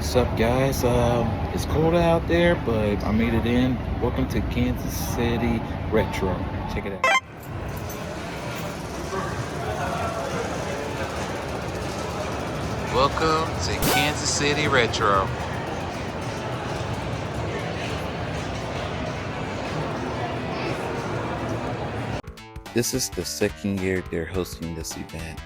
What's up, guys? It's cold out there, but I made it in. Welcome to Kansas City Retro. Check it out. Welcome to Kansas City Retro. This is the second year they're hosting this event,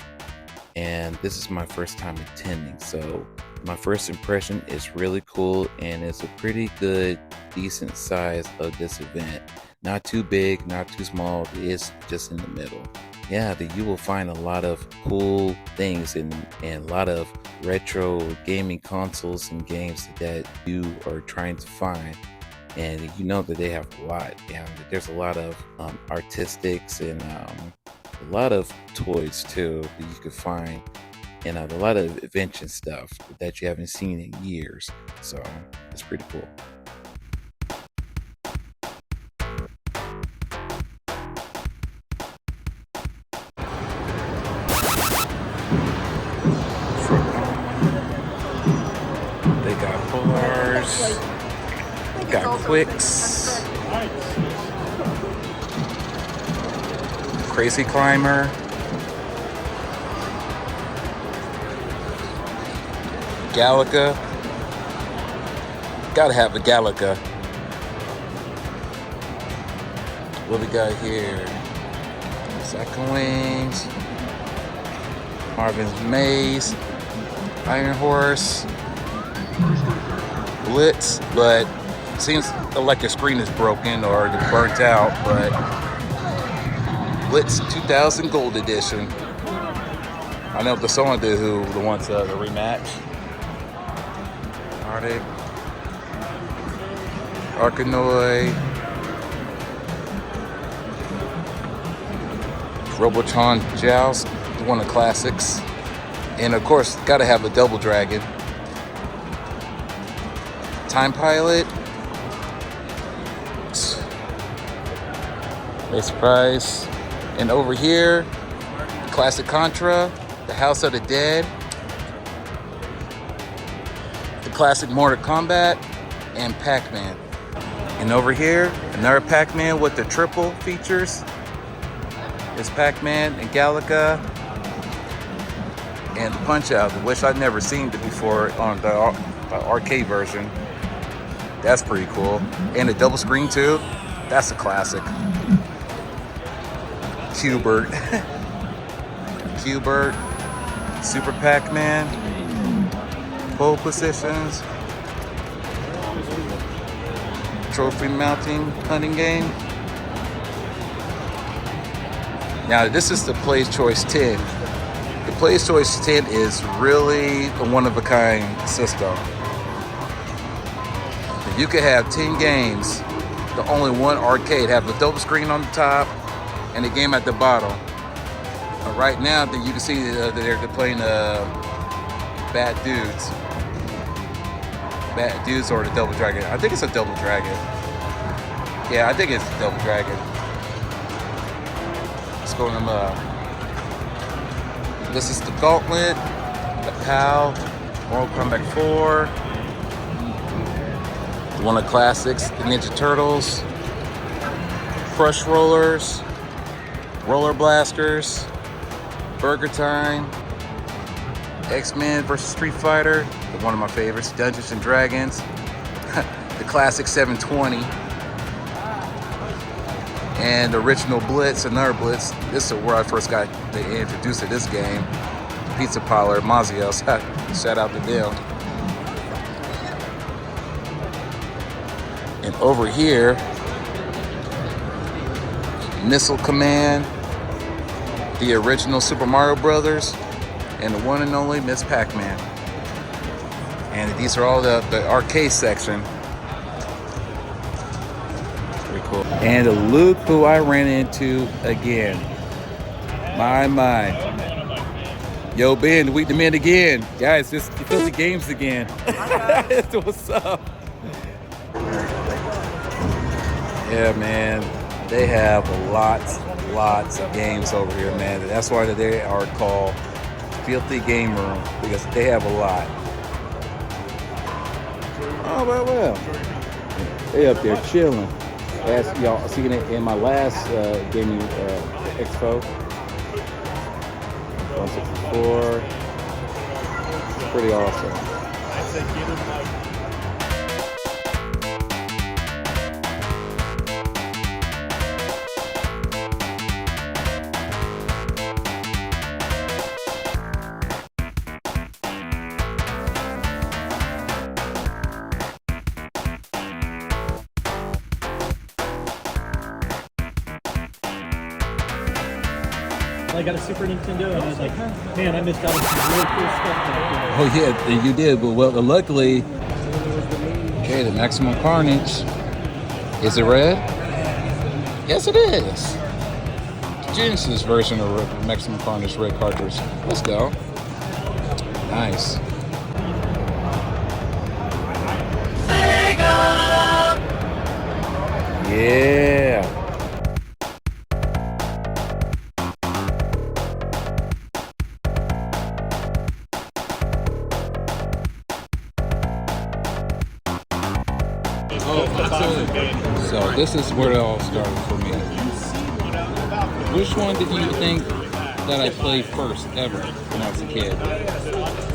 and this is my first time attending, so my first impression is really cool, and it's a pretty good, decent size of this event. Not too big, not too small, it's just in the middle. Yeah, you will find a lot of cool things and a lot of retro gaming consoles and games that you are trying to find. And you know that they have a lot, and there's a lot of artistics and a lot of toys too that you can find, and a lot of invention stuff that you haven't seen in years. So it's pretty cool. They got bars. They got quicks. Crazy Climber. Galaga. Gotta have a Galaga. What we got here? Second Wings. Marvin's Maze. Iron Horse. Blitz, but seems like your screen is broken or it's burnt out, but Blitz 2000 Gold Edition. I know the someone did who wants the rematch. Arctic, Arkanoid, Robotron Joust, one of the classics, and of course, gotta have a Double Dragon. Time Pilot, base price, and over here, classic Contra, the House of the Dead, the classic Mortal Kombat, and Pac-Man. And over here, another Pac-Man with the triple features. It's Pac-Man and Galaga, and the Punch-Out, which I've never seen before on the arcade version. That's pretty cool. And the double screen too. That's a classic. Q*bert. Q*bert. Super Pac-Man. Pole positions. Trophy mounting hunting game. Now this is the Play's Choice 10. The Play's Choice 10 is really a one-of-a-kind system. You could have 10 games, the only one arcade, have a double screen on the top and a game at the bottom. Right now, you can see they're playing Bad Dudes. Bad Dudes or the Double Dragon. I think it's a Double Dragon. Yeah, I think it's a Double Dragon. Let's go to them up. This is the Gauntlet, the PAL, Mortal Kombat 4. One of the classics, the Ninja Turtles, Crush Rollers, Roller Blasters, Burger Time, X-Men vs. Street Fighter, one of my favorites, Dungeons and Dragons, the classic 720, and the original Blitz, another Blitz. This is where I first got introduced to this game. Pizza Parlor, Mazios, shout out to them. And over here, Missile Command, the original Super Mario Brothers, and the one and only Miss Pac-Man. And these are all the arcade section. Pretty cool. And look who I ran into again. My. Yo, Ben, we demand again. Guys, just the games again. What's up? Yeah, man, they have lots of games over here, man. That's why they are called Filthy Game Room, because they have a lot. Oh, well. They up there chilling. As y'all seen it in my last gaming expo. 164. It's pretty awesome. I got a Super Nintendo, and I was like, man, I missed out on some really cool stuff back there. Oh yeah, you did. But well, luckily, okay, the Maximum Carnage. Is it red? Yes, it is. The Genesis version of Maximum Carnage red cartridge. Let's go. Nice. Yeah. So this is where it all started for me. Which one did you think that I played first ever when I was a kid?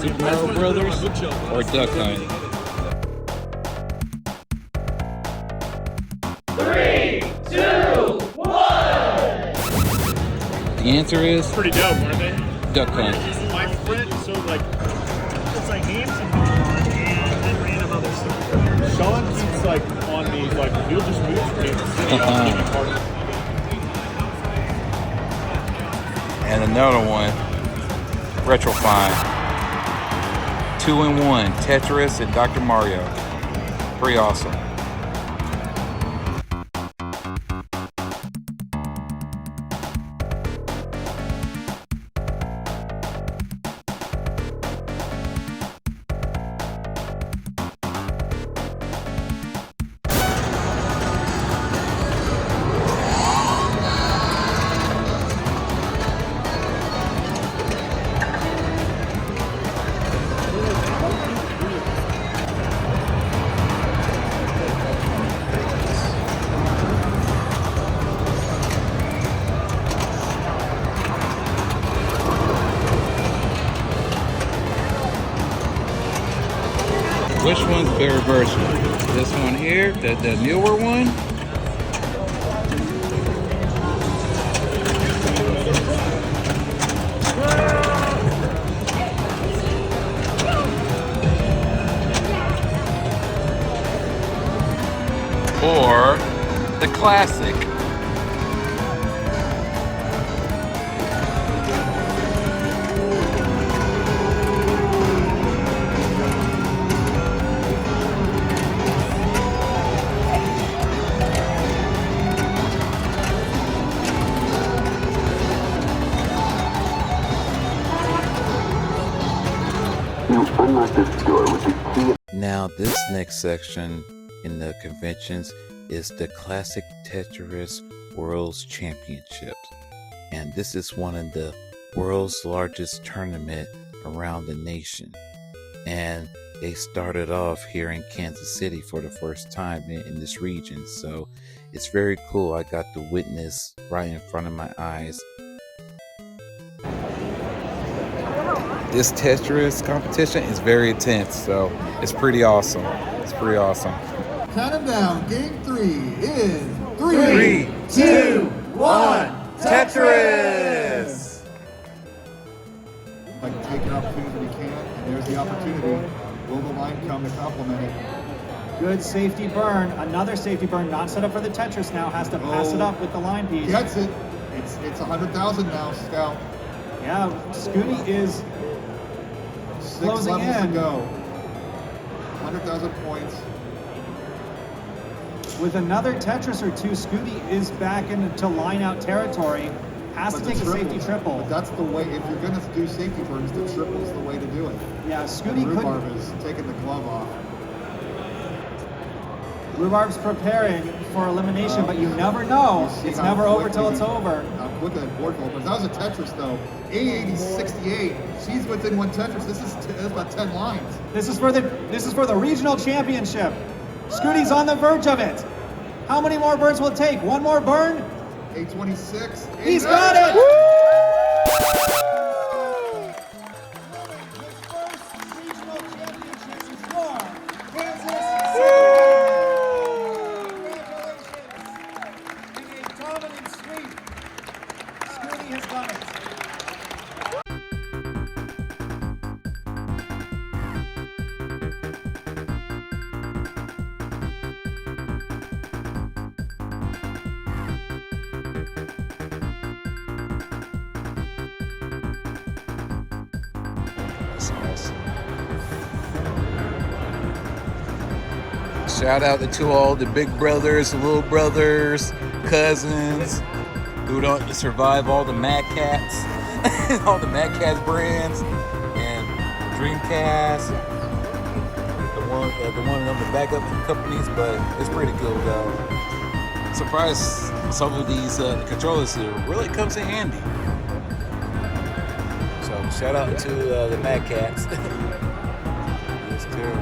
Super Mario Brothers or Duck Hunt? 3, 2, 1! The answer is Pretty dope, weren't they? Duck Hunt. My friend, so like, it's like games and random other stuff. Sean keeps like on me, like, you'll just move for him. And another one, Retrofine. 2-in-1, Tetris and Dr. Mario. Pretty awesome. Which one's better version? This one here, the newer one? Or the classic? Now, this next section in the conventions is the Classic Tetris World's Championships. And this is one of the world's largest tournament around the nation. And they started off here in Kansas City for the first time in this region. So it's very cool. I got to witness right in front of my eyes. This Tetris competition is very intense, so it's pretty awesome. It's pretty awesome. Count them down. Game 3 is 3, 2, 1, Tetris! Like, take an opportunity when you can, and there's the opportunity. Will the line come to complement it? Good safety burn. Another safety burn, not set up for the Tetris now. Has to pass it up with the line piece. Gets it. It's 100,000 now, Scout. Yeah, Scooty is 6 closing levels in. to go. 100,000 points. With another Tetris or two, Scooty is back into line-out territory. Has to But take the a safety triple. But that's the way. If you're going to do safety burns, the triple is the way to do it. Yeah, Scooty couldn't. Rhubarb is taking the glove off. Rhubarb's preparing for elimination, but you never know. You see It's how never over quick till he- it's over. How quick that board opens. That was a Tetris, though. A8068. She's within one Tetris. This is about 10 lines. This is for the regional championship. Scooty's on the verge of it. How many more burns will it take? One more burn? A26. He's got it! His first regional championships is for Kansas City. Congratulations. In a dominant sweep, Scooty has done it. Shout out to all the big brothers, little brothers, cousins who don't survive all the Mad Cats, all the Mad Cats brands, and Dreamcast, the one of the backup companies, but it's pretty cool though. Surprised some of these controllers here really comes in handy. So shout out to the Mad Cats. Yes, too.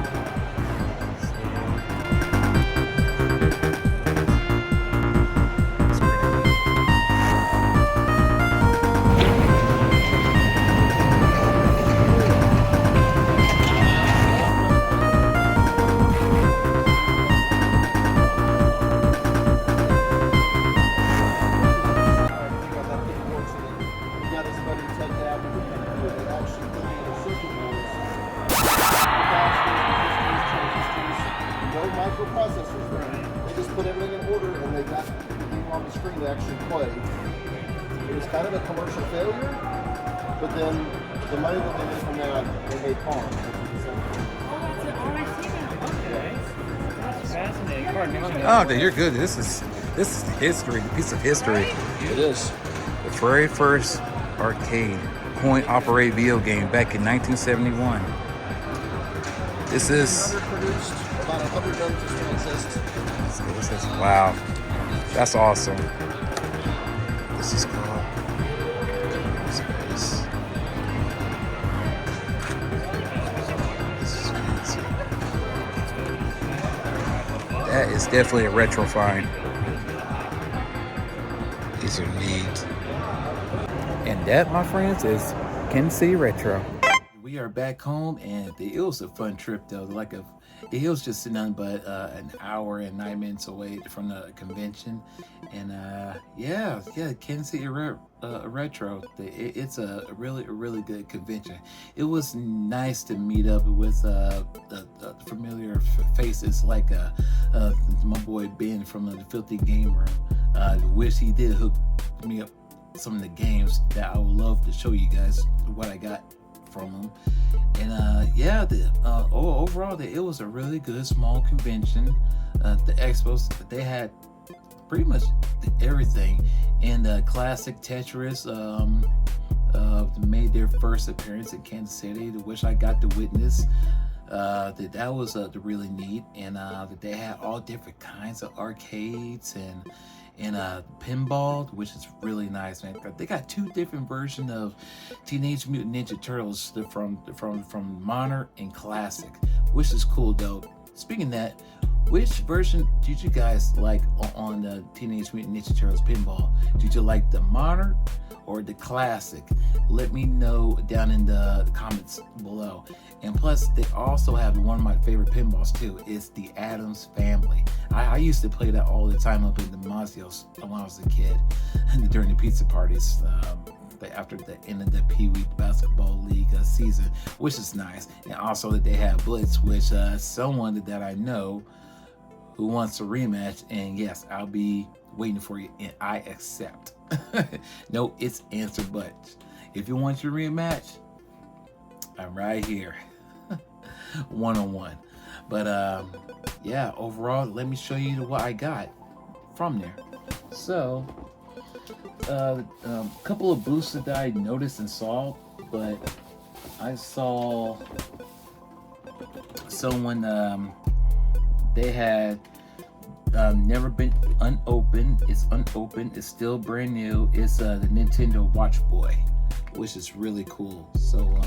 Microprocessors there. They just put everything in order and they got the game on the screen to actually play. It was kind of a commercial failure, but then the money that they made from that, they made Pong. Oh, you're good. This is history, a piece of history. It is. The very first arcade coin-operated video game back in 1971. This is About 100 of them still exist. This is wow. That's awesome. This is cool. This is fancy. That is definitely a retro find. These are neat. And that, my friends, is Kansas City Retro. We are back home, and it was a fun trip though. It was just nothing but an hour and 9 minutes away from the convention, and yeah, Kansas City Retro. It's a really good convention. It was nice to meet up with the familiar faces like my boy Ben from the Filthy Game Room. Wish he did hook me up some of the games that I would love to show you guys what I got from them. And yeah, overall it was a really good small convention. The expos, they had pretty much everything, and classic Tetris made their first appearance in Kansas City, which I got to witness. That was really neat, and that they had all different kinds of arcades and pinball, which is really nice, man. They got two different versions of Teenage Mutant Ninja Turtles from Modern and Classic, which is cool though. Speaking of that, which version did you guys like on the Teenage Mutant Ninja Turtles pinball? Did you like the Modern or the Classic? Let me know down in the comments below. And plus, they also have one of my favorite pinballs too. It's the Addams Family. I used to play that all the time up in the Mazios when I was a kid, and during the pizza parties after the end of the Pee Wee Basketball League season, which is nice. And also that they have Blitz, which someone that I know who wants a rematch, and yes, I'll be waiting for you, and I accept. No, it's answer but. If you want your rematch, I'm right here. One-on-one. But yeah, overall, let me show you what I got from there. So a couple of booths that I noticed and saw, but I saw someone they had never been unopened. It's unopened. It's still brand new. It's the Nintendo Watch Boy, which is really cool. So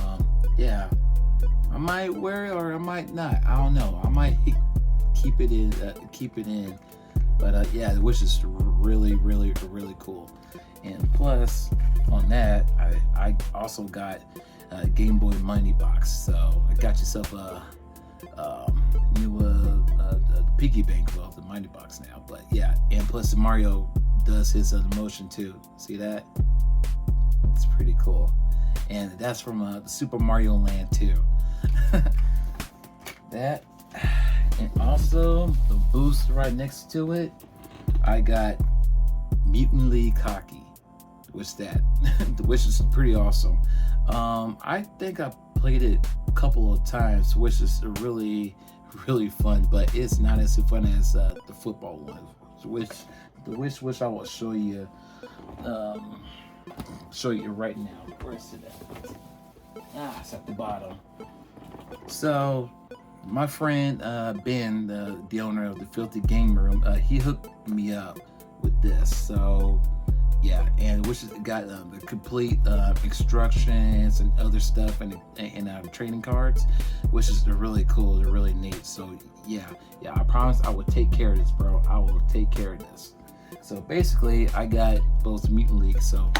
yeah, I might wear it or I might not. I don't know. I might keep it in. But yeah, which is really cool. And plus on that, I also got a Game Boy Money box. So I got yourself a new piggy bank, well, the Money box now. But yeah, and plus Mario does his motion too. See that? It's pretty cool. And that's from the Super Mario Land 2. That, and also the boost right next to it, I got Mutant League Hockey. What's that? Which is pretty awesome. I think I played it a couple of times, which is really fun, but it's not as fun as the football one, which I will show you right now. Where's it at? It's at the bottom. So my friend Ben, the owner of the Filthy Game Room, he hooked me up with this. So yeah, and which has got the complete instructions and other stuff, and trading cards, which is really cool. They're really neat. So yeah, I promise I will take care of this, bro. I will take care of this. So basically, I got both Mutant League, so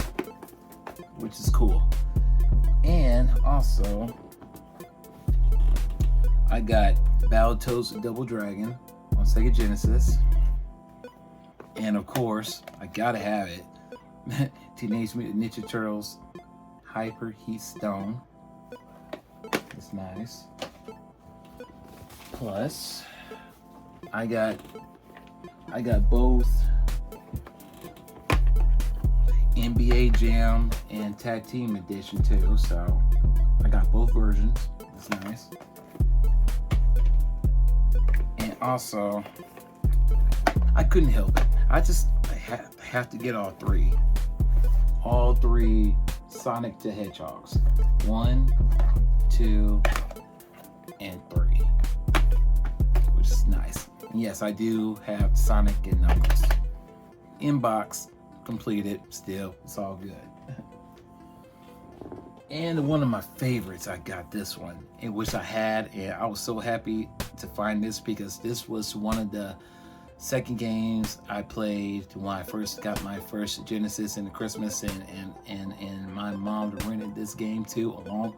which is cool. And also, I got Battletoads Double Dragon on Sega Genesis. And of course, I gotta have it. Teenage Mutant Ninja Turtles Hyper Heat Stone. It's nice. Plus, I got both NBA Jam and Tag Team Edition too. So I got both versions. It's nice. And also, I couldn't help it. I have to get all three. All three Sonic the Hedgehogs. 1, 2, and 3. Which is nice. And yes, I do have Sonic and Knuckles. Inbox completed still. It's all good. And one of my favorites, I got this one, in which I had, and I was so happy to find this because this was one of the second games I played when I first got my first Genesis in the Christmas, and my mom rented this game too along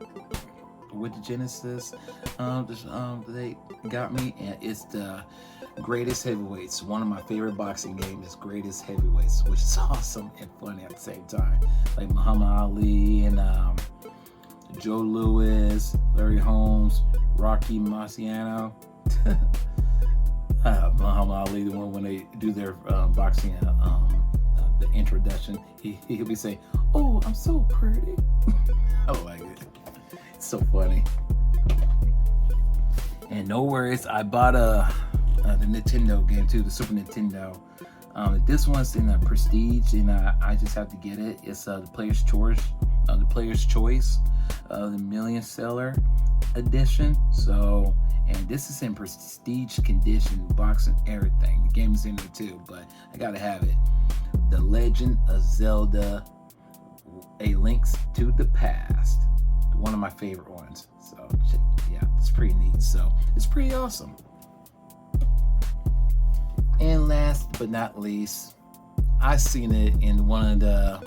with the Genesis. They got me, and it's the Greatest Heavyweights. One of my favorite boxing games is Greatest Heavyweights, which is awesome and funny at the same time. Like Muhammad Ali and Joe Louis, Larry Holmes, Rocky Marciano. Muhammad Ali, the one when they do their boxing, the introduction, he'll be saying, "Oh, I'm so pretty." I like it. It's so funny. And no worries, I bought the Nintendo game too, the Super Nintendo. This one's in a Prestige, and I just have to get it. It's the Player's Choice, the Million Seller Edition. So. And this is in prestige condition, box and everything. The game is in there too, but I gotta have it. The Legend of Zelda: A Link to the Past. One of my favorite ones. So yeah, it's pretty neat. So it's pretty awesome. And last but not least, I seen it in one of the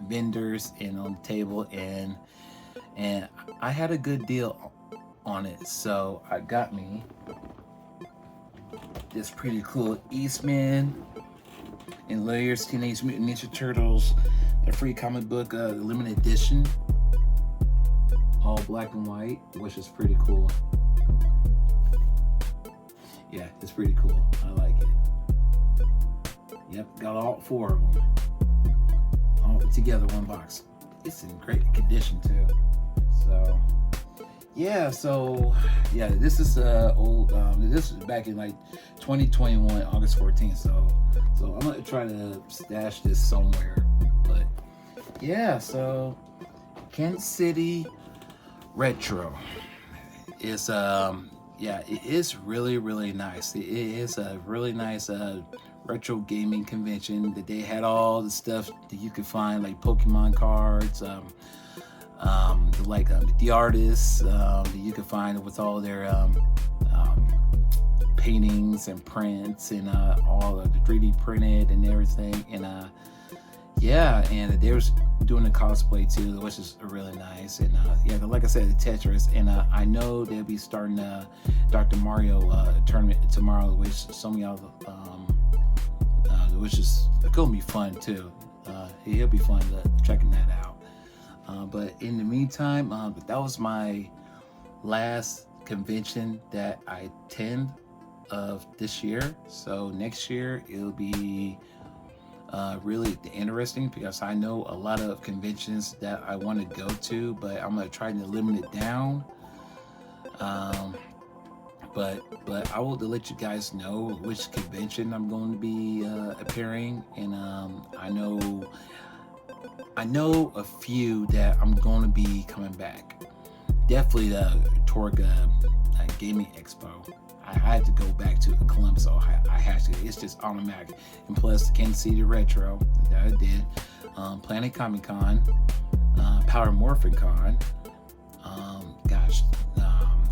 vendors and on the table, and I had a good deal on it, so I got me this pretty cool Eastman and Layers Teenage Mutant Ninja Turtles, the free comic book limited edition, all black and white, which is pretty cool. Yeah, it's pretty cool. I like it. Yep, got all 4 of them all together, one box. It's in great condition too. So yeah, this is old. This is back in like 2021, August 14th. So I'm gonna try to stash this somewhere. But yeah, so Kansas City Retro is it is really nice. It is a really nice retro gaming convention that they had all the stuff that you could find, like Pokemon cards, the artists that you could find with all their paintings and prints and all of the 3D printed and everything. And yeah, and they was doing the cosplay too, which is really nice. And yeah, like I said, the Tetris. And I know they'll be starting Dr. Mario tournament tomorrow, which some of y'all, which is gonna be fun too. It'll be fun checking that out. But in the meantime, that was my last convention that I attend of this year. So next year it'll be really interesting, because I know a lot of conventions that I want to go to, but I'm gonna try to limit it down. But I will let you guys know which convention I'm going to be appearing, and I know a few that I'm going to be coming back. Definitely the Torga Gaming Expo. I had to go back to Columbus, so I had to. It's just automatic. And plus the Kansas City Retro that I did, Planet Comic Con, Power Morphin Con.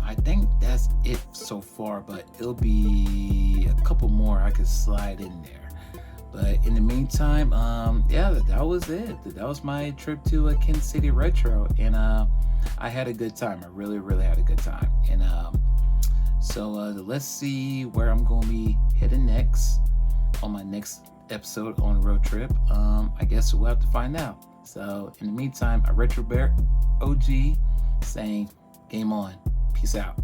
I think that's it so far, but it'll be a couple more I could slide in there. But in the meantime, yeah, that was it. That was my trip to Kansas City Retro, and I had a good time. I really, really had a good time. And so let's see where I'm going to be heading next on my next episode on Road Trip. I guess we'll have to find out. So in the meantime, a Retro Bear OG saying, game on. Peace out.